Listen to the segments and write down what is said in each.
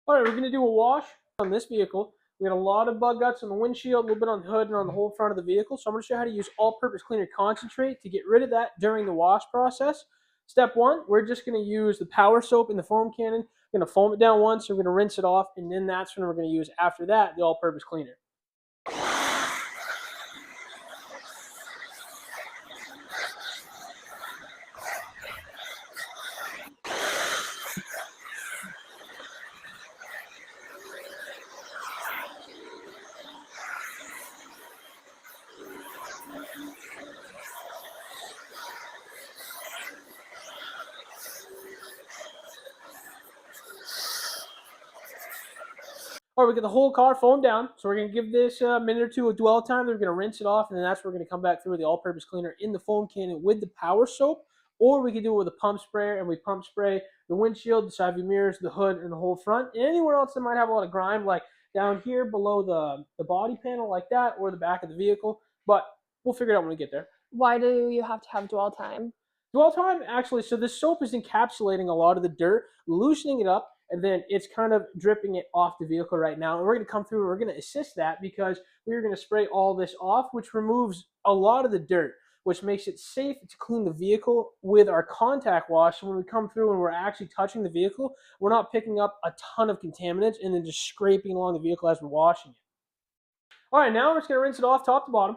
All right, we're going to do a wash on this vehicle. We got a lot of bug guts on the windshield, a little bit on the hood, and on the whole front of the vehicle. So I'm going to show you how to use all-purpose cleaner concentrate to get rid of that during the wash process. Step one, we're just going to use the power soap in the foam cannon. We're going to foam it down once, so we're going to rinse it off, and then that's when we're going to use, after that, the all-purpose cleaner. All right, we get the whole car foamed down. So we're going to give this a minute or two of dwell time. Then we're going to rinse it off, and then that's where we're going to come back through with the all-purpose cleaner in the foam cannon with the power soap. Or we can do it with a pump sprayer, and we pump spray the windshield, the side view mirrors, the hood, and the whole front. And anywhere else that might have a lot of grime, like down here below the body panel like that, or the back of the vehicle. But we'll figure it out when we get there. Why do you have to have dwell time? Dwell time, actually, so this soap is encapsulating a lot of the dirt, loosening it up, and then it's kind of dripping it off the vehicle right now. And we're going to come through and we're going to assist that because we're going to spray all this off, which removes a lot of the dirt, which makes it safe to clean the vehicle with our contact wash. So when we come through and we're actually touching the vehicle, we're not picking up a ton of contaminants and then just scraping along the vehicle as we're washing it. All right, now we're just going to rinse it off top to bottom.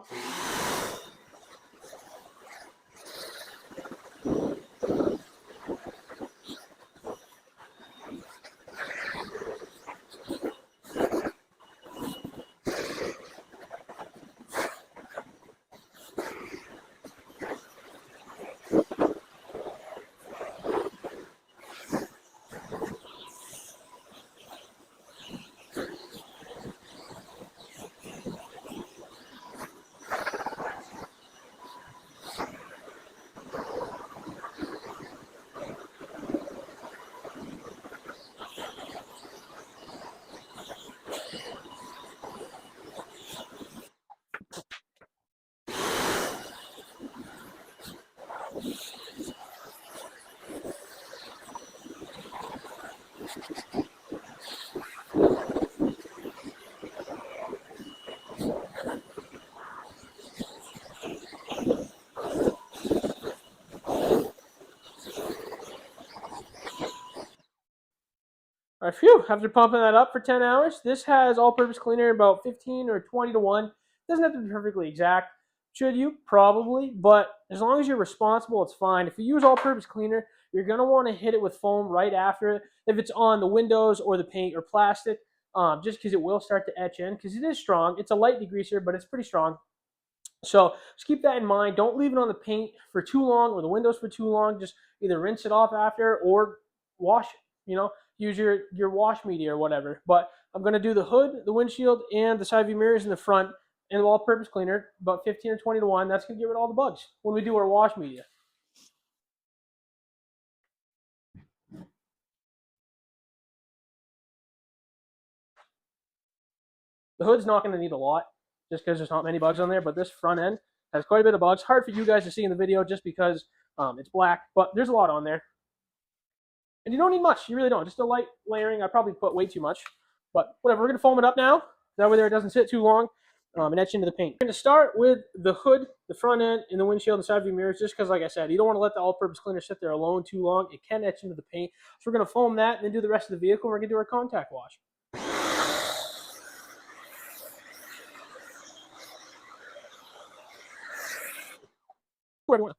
All right, phew, after pumping that up for 10 hours, this has all-purpose cleaner about 15 or 20 to 1. Doesn't have to be perfectly exact. Should you? Probably, but as long as you're responsible, it's fine. If you use all-purpose cleaner, you're going to want to hit it with foam right after it, if it's on the windows or the paint or plastic, just because it will start to etch in, because it is strong. It's a light degreaser, but it's pretty strong. So just keep that in mind. Don't leave it on the paint for too long or the windows for too long. Just either rinse it off after or wash it. Use your wash media or whatever. But I'm going to do the hood, the windshield, and the side view mirrors in the front and all-purpose cleaner, about 15 or 20 to 1. That's going to get rid of all the bugs when we do our wash media. The hood's not going to need a lot just because there's not many bugs on there, but this front end has quite a bit of bugs. Hard for you guys to see in the video just because it's black, but there's a lot on there. And you don't need much. You really don't. Just a light layering. I probably put way too much. But whatever. We're going to foam it up now. That way there it doesn't sit too long and etch into the paint. We're going to start with the hood, the front end, and the windshield and side view mirrors just because, like I said, you don't want to let the all-purpose cleaner sit there alone too long. It can etch into the paint. So we're going to foam that and then do the rest of the vehicle. We're going to do our contact wash. Whatever.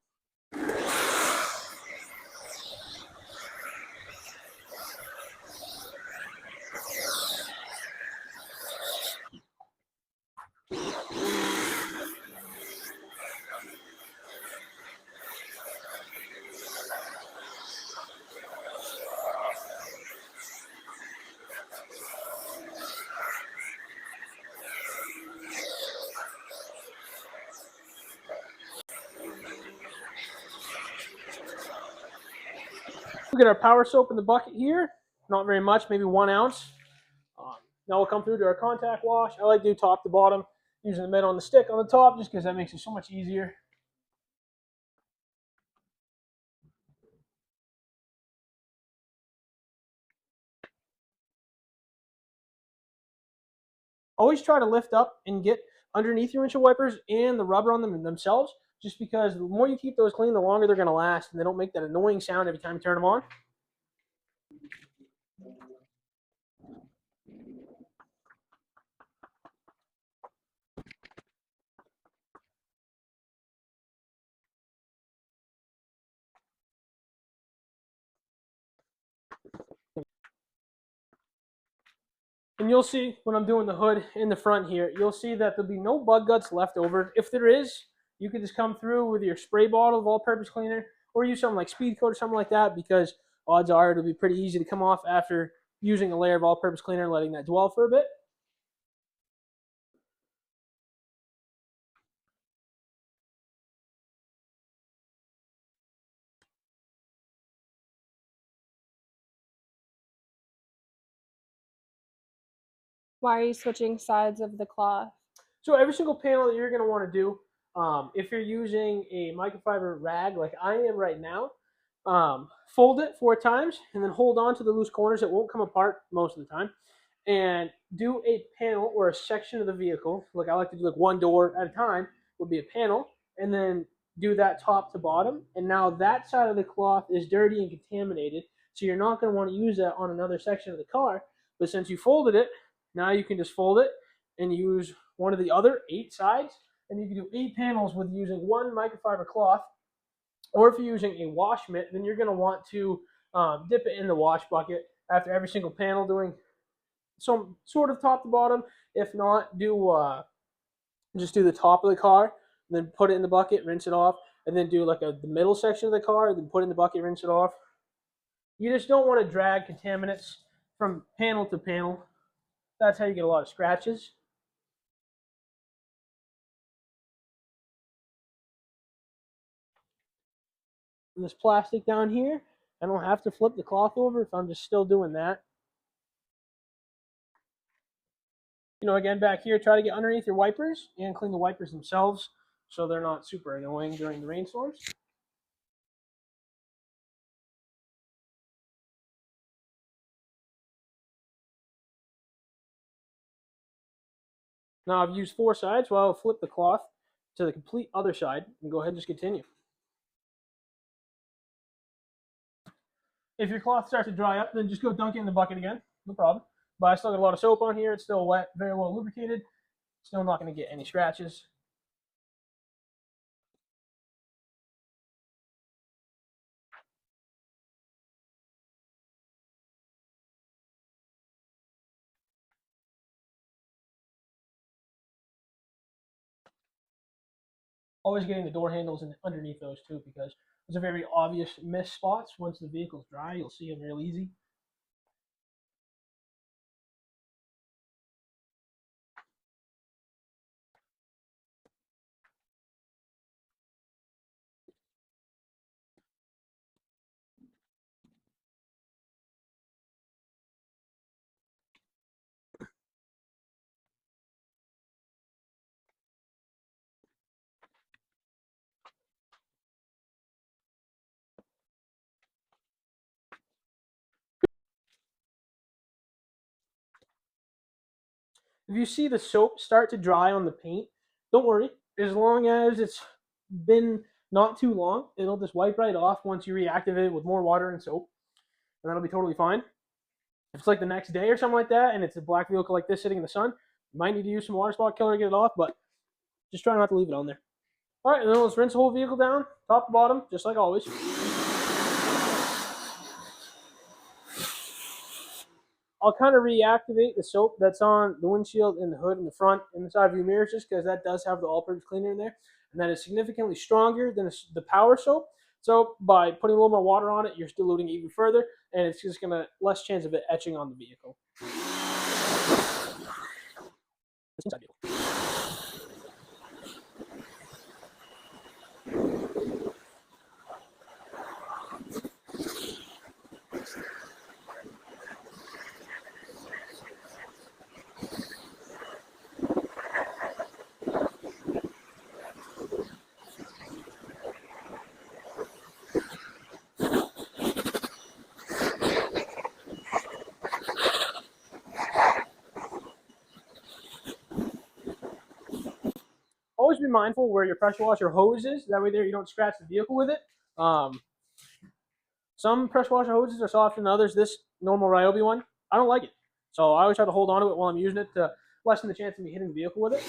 We get our power soap in the bucket here. Not very much, maybe 1 ounce. Now we'll come through to our contact wash. I like to do top to bottom, using the middle on the stick on the top just because that makes it so much easier. always try to lift up and get underneath your windshield wipers and the rubber on them themselves, just because the more you keep those clean, the longer they're going to last, and they don't make that annoying sound every time you turn them on. And you'll see when I'm doing the hood in the front here, you'll see that there'll be no bug guts left over. If there is, you can just come through with your spray bottle of all-purpose cleaner, or use something like Speed Coat or something like that, because odds are it'll be pretty easy to come off after using a layer of all-purpose cleaner and letting that dwell for a bit. Why are you switching sides of the cloth? So every single panel that you're going to want to do, if you're using a microfiber rag like I am right now, fold it 4 times and then hold on to the loose corners. It won't come apart most of the time. And do a panel or a section of the vehicle. Like I like to do like one door at a time would be a panel, and then do that top to bottom. And now that side of the cloth is dirty and contaminated, so you're not going to want to use that on another section of the car. But since you folded it, now you can just fold it and use one of the other 8 sides, and you can do 8 panels with using one microfiber cloth. Or if you're using a wash mitt, then you're going to want to dip it in the wash bucket after every single panel, doing some sort of top to bottom. If not, just do the top of the car, then put it in the bucket, rinse it off, and then do like the middle section of the car, then put it in the bucket, rinse it off. You just don't want to drag contaminants from panel to panel. That's how you get a lot of scratches. And this plastic down here, I don't have to flip the cloth over if I'm just still doing that. Again, back here, try to get underneath your wipers and clean the wipers themselves so they're not super annoying during the rainstorms. Now I've used 4 sides, so I'll flip the cloth to the complete other side and go ahead and just continue. If your cloth starts to dry up, then just go dunk it in the bucket again, no problem. But I still got a lot of soap on here, it's still wet, very well lubricated, still not going to get any scratches. Always getting the door handles and underneath those too, because those are very obvious miss spots. Once the vehicle's dry, you'll see them real easy. If you see the soap start to dry on the paint, don't worry. As long as it's been not too long, it'll just wipe right off once you reactivate it with more water and soap, and that'll be totally fine. If it's like the next day or something like that, and it's a black vehicle like this sitting in the sun, you might need to use some water spot killer to get it off, but just try not to leave it on there. All right, and then let's rinse the whole vehicle down, top to bottom, just like always. I'll kind of reactivate the soap that's on the windshield and the hood and the front and the side view mirrors, just because that does have the all-purpose cleaner in there, and that is significantly stronger than the power soap. So by putting a little more water on it, you're diluting it even further, and it's just going to less chance of it etching on the vehicle. be mindful where your pressure washer hose is. That way there you don't scratch the vehicle with it. Some pressure washer hoses are softer than others. This normal Ryobi one, I don't like it. So I always try to hold on to it while I'm using it to lessen the chance of me hitting the vehicle with it.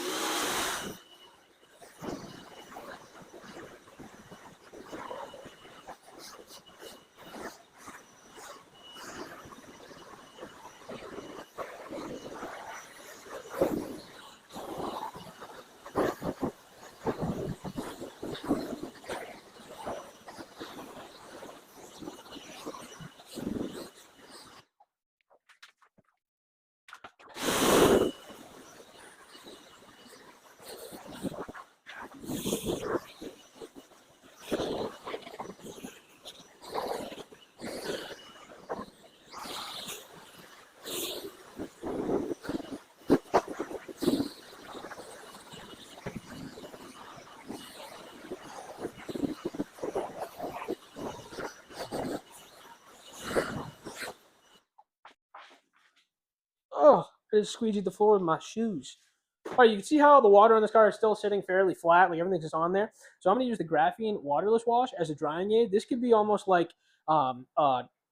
Oh, I just squeegeed the floor with my shoes. All right, you can see how the water on this car is still sitting fairly flat, like everything's just on there. So I'm going to use the graphene waterless wash as a drying aid. This could be almost like a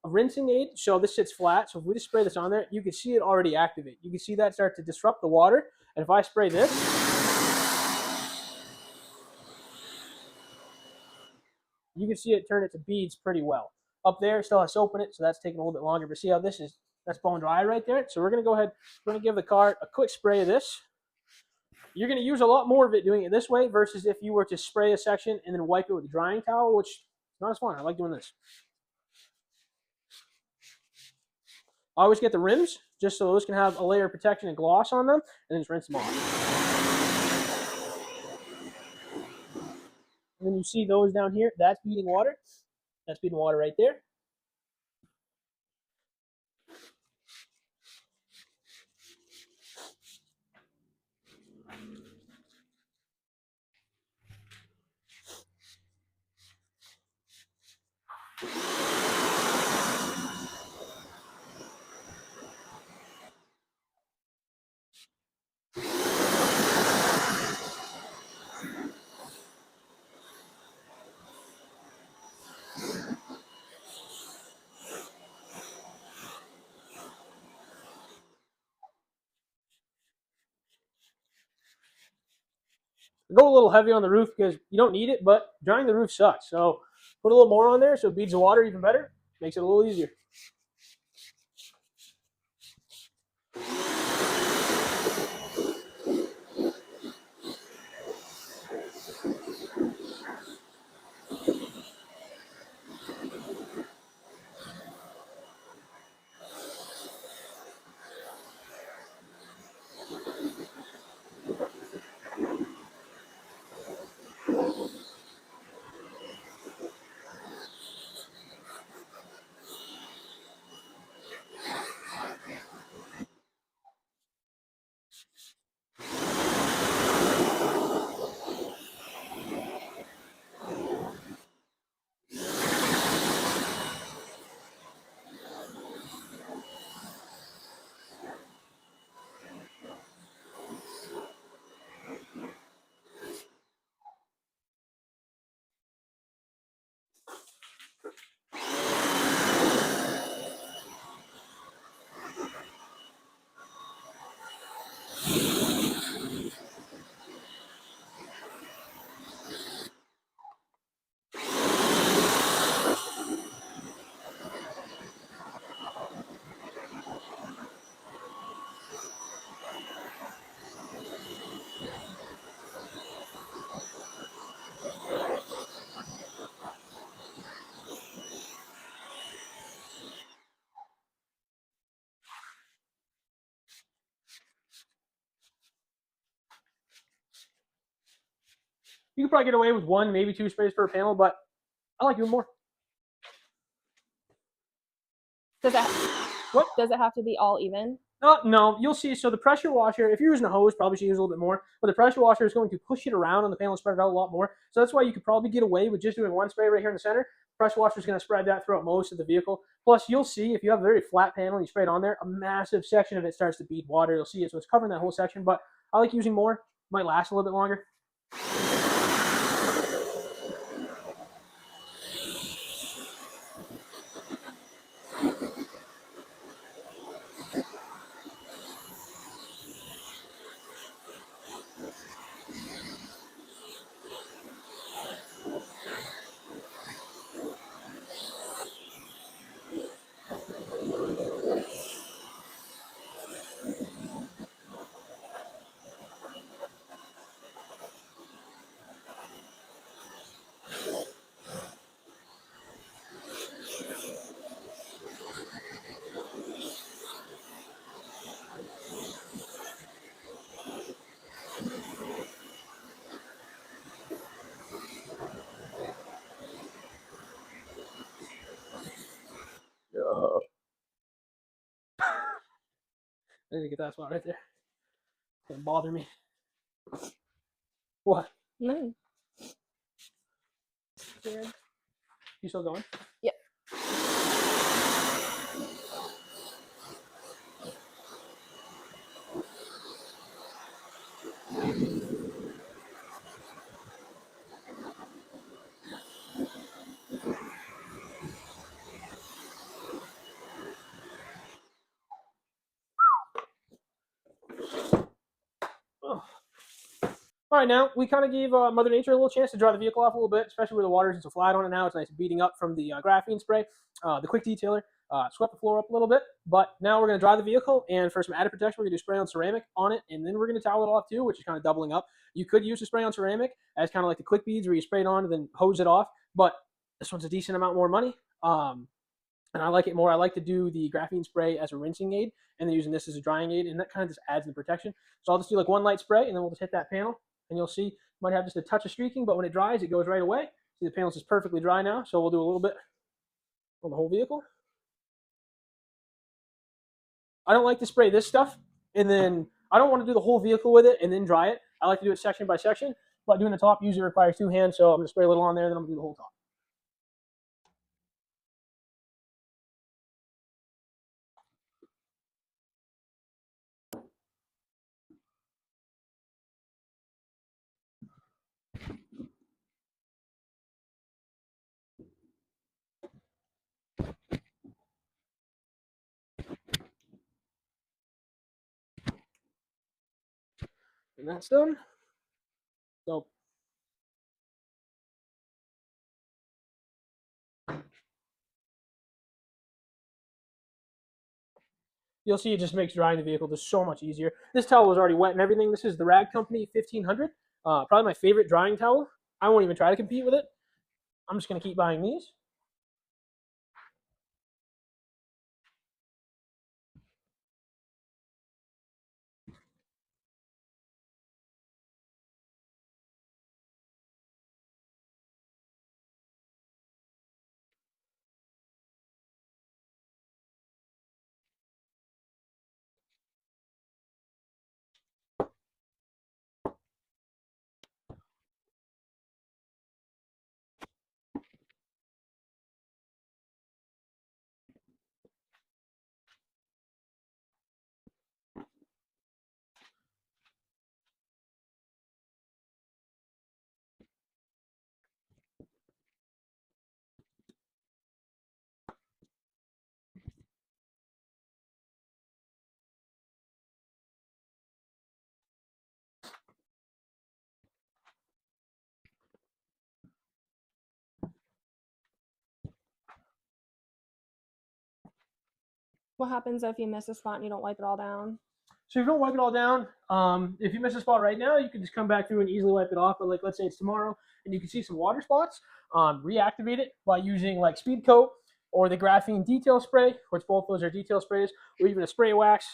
rinsing aid. So this sits flat. So if we just spray this on there, you can see it already activate. You can see that start to disrupt the water. And if I spray this, you can see it turn it to beads pretty well. Up there, it still has soap in it, so that's taking a little bit longer. But see how this is, that's bone dry right there. So we're going to go ahead, we're going to give the car a quick spray of this. You're going to use a lot more of it doing it this way versus if you were to spray a section and then wipe it with a drying towel, which is not as fun. I like doing this. I always get the rims just so those can have a layer of protection and gloss on them, and then just rinse them off. And then you see those down here, that's beading water. That's beading water right there. Go a little heavy on the roof because you don't need it, but drying the roof sucks. So put a little more on there so it beads the water even better. Makes it a little easier. You could probably get away with one, maybe two sprays per panel, but I like doing more. Does it What? does it have to be all even? No, you'll see. So the pressure washer, if you're using a hose, probably should use a little bit more. But the pressure washer is going to push it around on the panel and spread it out a lot more. So that's why you could probably get away with just doing one spray right here in the center. The pressure washer is going to spread that throughout most of the vehicle. Plus, you'll see if you have a very flat panel and you spray it on there, a massive section of it starts to bead water. You'll see it. So it's covering that whole section. But I like using more. Might last a little bit longer. I need to get that spot right there. It's gonna bother me. What? No. Weird. You still going? Yep. Oh. All right, now we kind of gave Mother Nature a little chance to dry the vehicle off a little bit, especially where the water isn't so flat on it now. It's nice and beating up from the graphene spray. The quick detailer swept the floor up a little bit, but now we're going to dry the vehicle, and for some added protection, we're going to do spray on ceramic on it, and then we're going to towel it off too, which is kind of doubling up. You could use the spray on ceramic as kind of like the quick beads where you spray it on and then hose it off, but this one's a decent amount more money. And I like it more. I like to do the graphene spray as a rinsing aid, and then using this as a drying aid, and that kind of just adds the protection. So I'll just do like one light spray, and then we'll just hit that panel, and you'll see might have just a touch of streaking, but when it dries, it goes right away. See, the panel's just perfectly dry now, so we'll do a little bit on the whole vehicle. I don't like to spray this stuff, and then I don't want to do the whole vehicle with it and then dry it. I like to do it section by section, but doing the top usually requires two hands, so I'm going to spray a little on there, then I'm going to do the whole top. And that's done. So you'll see it just makes drying the vehicle just so much easier. This towel was already wet and everything. This is the Rag Company 1500. Probably my favorite drying towel. I won't even try to compete with it. I'm just going to keep buying these. What happens if you miss a spot and you don't wipe it all down? So if you don't wipe it all down, if you miss a spot right now, you can just come back through and easily wipe it off. But like, let's say it's tomorrow, and you can see some water spots, reactivate it by using like Speed Coat or the graphene detail spray, which both those are detail sprays, or even a spray wax.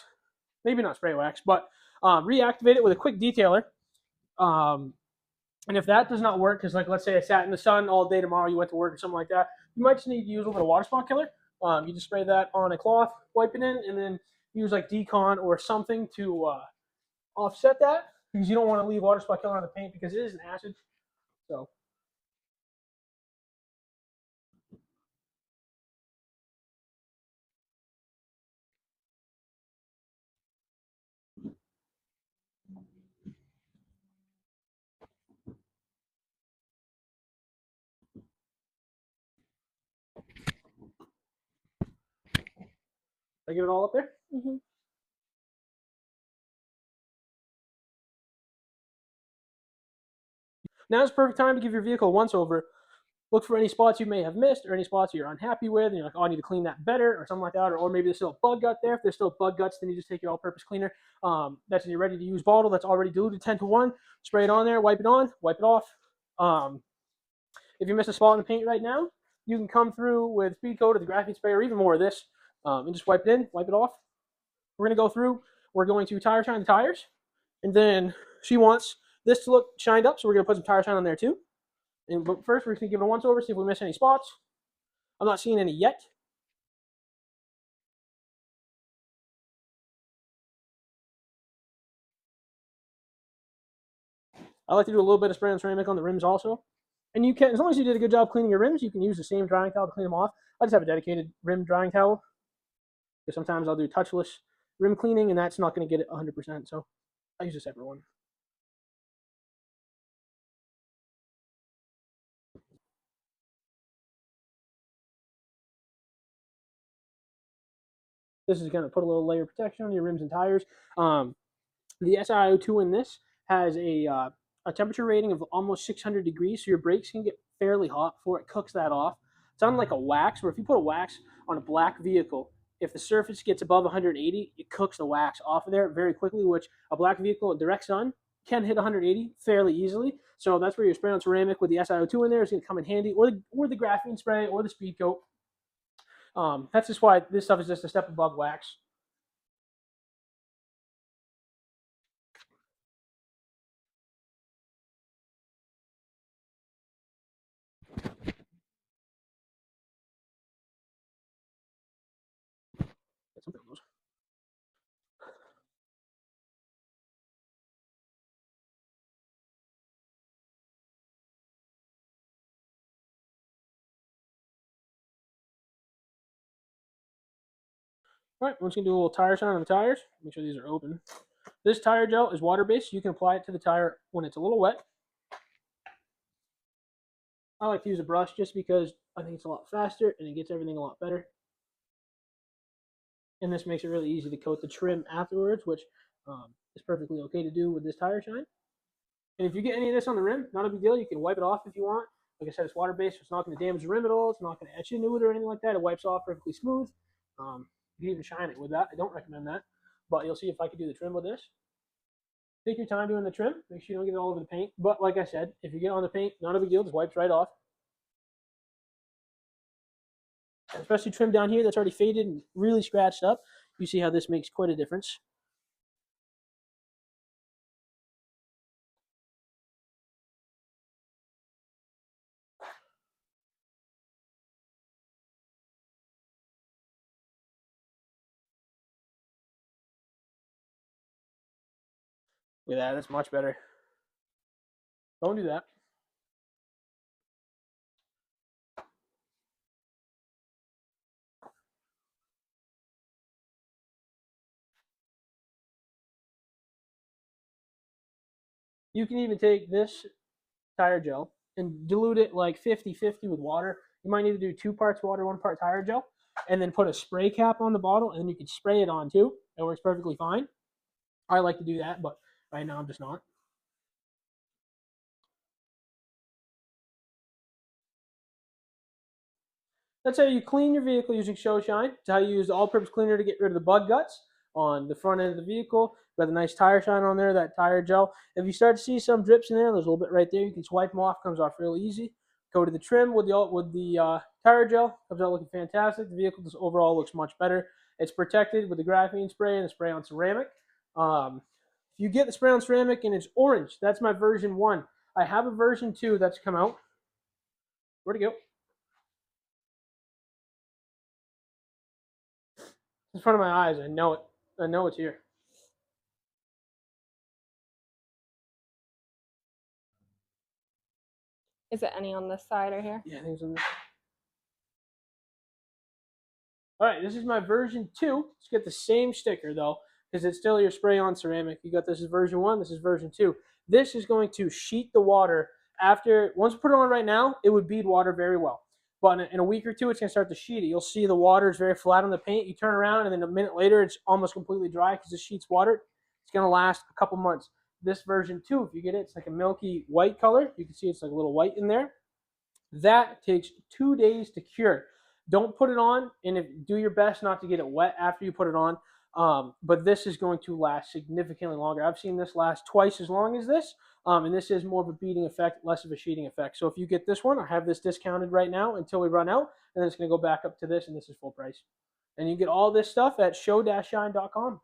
Maybe not spray wax, but reactivate it with a quick detailer. Um, and if that does not work, because like let's say I sat in the sun all day tomorrow, you went to work or something like that, you might just need to use a little bit of water spot killer. You just spray that on a cloth, wipe it in, and then use like decon or something to offset that, because you don't want to leave water spot killer on the paint because it is an acid. So I get it all up there? Mhm. Now's the perfect time to give your vehicle a once over. Look for any spots you may have missed or any spots you're unhappy with, and you're like, oh, I need to clean that better or something like that, or maybe there's still a bug gut there. If there's still bug guts, then you just take your all-purpose cleaner. That's in your ready-to-use bottle that's already diluted 10-1. Spray it on there, wipe it on, wipe it off. If you miss a spot in the paint right now, you can come through with speed coat or the graphene spray or even more of this, and just wipe it in, wipe it off. We're going to go through. We're going to tire shine the tires, and then she wants this to look shined up, so we're going to put some tire shine on there too. But first, we're going to give it a once over, see if we miss any spots. I'm not seeing any yet. I like to do a little bit of spray on ceramic on the rims also. And you can, as long as you did a good job cleaning your rims, you can use the same drying towel to clean them off. I just have a dedicated rim drying towel because sometimes I'll do touchless rim cleaning, and that's not going to get it 100%. So I use a separate one. This is going to put a little layer of protection on your rims and tires. The SiO2 in this has a temperature rating of almost 600 degrees, so your brakes can get fairly hot before it cooks that off. It's unlike a wax, where if you put a wax on a black vehicle, if the surface gets above 180, it cooks the wax off of there very quickly, which a black vehicle at direct sun can hit 180 fairly easily. So that's where your spray on ceramic with the SiO2 in there is going to come in handy, or the graphene spray or the speed coat. That's just why this stuff is just a step above wax. Something else. All right, we're just going to do a little tire shine on the tires. Make sure these are open. This tire gel is water-based. You can apply it to the tire when it's a little wet. I like to use a brush just because I think it's a lot faster and it gets everything a lot better. And this makes it really easy to coat the trim afterwards, which is perfectly okay to do with this tire shine. And if you get any of this on the rim, not a big deal. You can wipe it off if you want. Like I said, it's water-based, so it's not going to damage the rim at all. It's not going to etch into it or anything like that. It wipes off perfectly smooth. You can even shine it with that. I don't recommend that. But you'll see if I could do the trim with this. Take your time doing the trim. Make sure you don't get it all over the paint. But like I said, if you get on the paint, not a big deal. Just wipes right off. Especially trim down here that's already faded and really scratched up. You see how this makes quite a difference. Look at that. That's much better. Don't do that. You can even take this tire gel and dilute it like 50-50 with water. You might need to do 2 parts water, 1 part tire gel, and then put a spray cap on the bottle, and then you can spray it on too. It works perfectly fine. I like to do that, but right now I'm just not. That's how you clean your vehicle using Show Shine. It's how you use the all-purpose cleaner to get rid of the bug guts on the front end of the vehicle. Got a nice tire shine on there, that tire gel. If you start to see some drips in there, there's a little bit right there. You can swipe them off. Comes off really easy. Go to the trim with the tire gel. Comes out looking fantastic. The vehicle just overall looks much better. It's protected with the graphene spray and the spray on ceramic. If you get the spray on ceramic and it's orange, that's my version 1. I have a version 2 that's come out. Where'd it go? In front of my eyes. I know it. I know it's here. Is it any on this side or here? Yeah, I think it's on this. All right, this is my version 2. Let's get the same sticker though, because it's still your spray-on ceramic. You got this is version 1. This is version 2. This is going to sheet the water after. Once we put it on right now, it would bead water very well. But in a week or two, it's going to start to sheet it. You'll see the water is very flat on the paint. You turn around, and then a minute later, it's almost completely dry because the sheet's watered. It's going to last a couple months. This version 2, if you get it, it's like a milky white color. You can see it's like a little white in there. That takes 2 days to cure. Don't put it on, and do your best not to get it wet after you put it on. But this is going to last significantly longer. I've seen this last twice as long as this, and this is more of a beading effect, less of a sheeting effect. So if you get this one, I have this discounted right now until we run out, and then it's going to go back up to this, and this is full price. And you get all this stuff at show-shine.com.